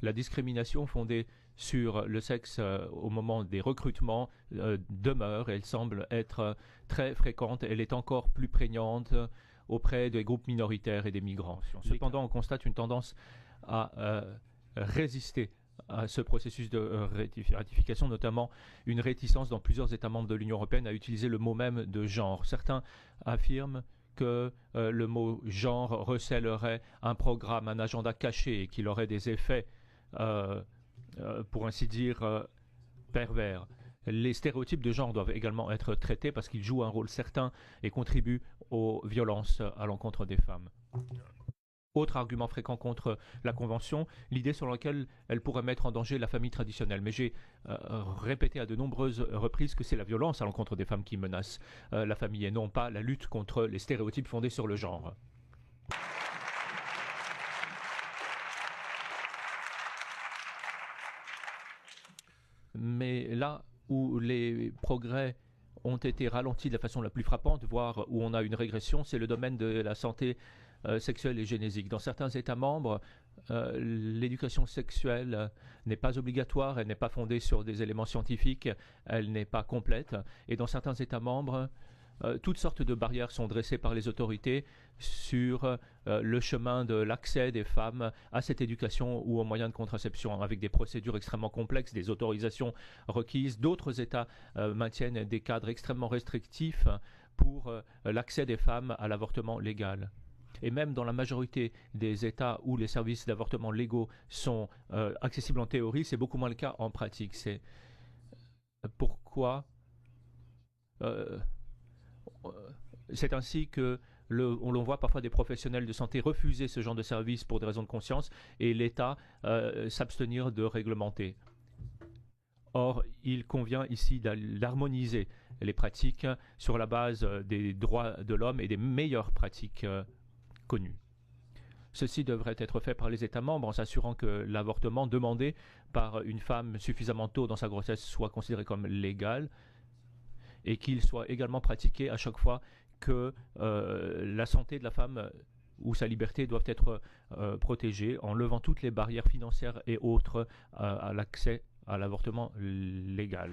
La discrimination fondée sur le sexe au moment des recrutements demeure. Elle semble être très fréquente. Elle est encore plus prégnante auprès des groupes minoritaires et des migrants. Cependant, on constate une tendance à résister à ce processus de ratification, notamment une réticence dans plusieurs États membres de l'Union européenne à utiliser le mot même de genre. Certains affirment que le mot genre recèlerait un programme, un agenda caché et qu'il aurait des effets, pour ainsi dire, pervers. Les stéréotypes de genre doivent également être traités parce qu'ils jouent un rôle certain et contribuent aux violences à l'encontre des femmes. Autre argument fréquent contre la Convention, l'idée selon laquelle elle pourrait mettre en danger la famille traditionnelle. Mais j'ai répété à de nombreuses reprises que c'est la violence à l'encontre des femmes qui menace la famille et non pas la lutte contre les stéréotypes fondés sur le genre. Mais là où les progrès ont été ralentis de la façon la plus frappante, voire où on a une régression, c'est le domaine de la santé sexuelle et génésique. Dans certains États membres, l'éducation sexuelle n'est pas obligatoire, elle n'est pas fondée sur des éléments scientifiques, elle n'est pas complète. Et dans certains États membres, toutes sortes de barrières sont dressées par les autorités sur le chemin de l'accès des femmes à cette éducation ou aux moyens de contraception, avec des procédures extrêmement complexes, des autorisations requises. D'autres États maintiennent des cadres extrêmement restrictifs pour l'accès des femmes à l'avortement légal. Et même dans la majorité des États où les services d'avortement légaux sont accessibles en théorie, c'est beaucoup moins le cas en pratique. C'est pourquoi c'est ainsi que l'on voit parfois des professionnels de santé refuser ce genre de service pour des raisons de conscience et l'État s'abstenir de réglementer. Or, il convient ici d'harmoniser les pratiques sur la base des droits de l'homme et des meilleures pratiques connues. Ceci devrait être fait par les États membres en s'assurant que l'avortement demandé par une femme suffisamment tôt dans sa grossesse soit considéré comme légal et qu'il soit également pratiqué à chaque fois que la santé de la femme ou sa liberté doivent être protégées en levant toutes les barrières financières et autres à l'accès à l'avortement légal.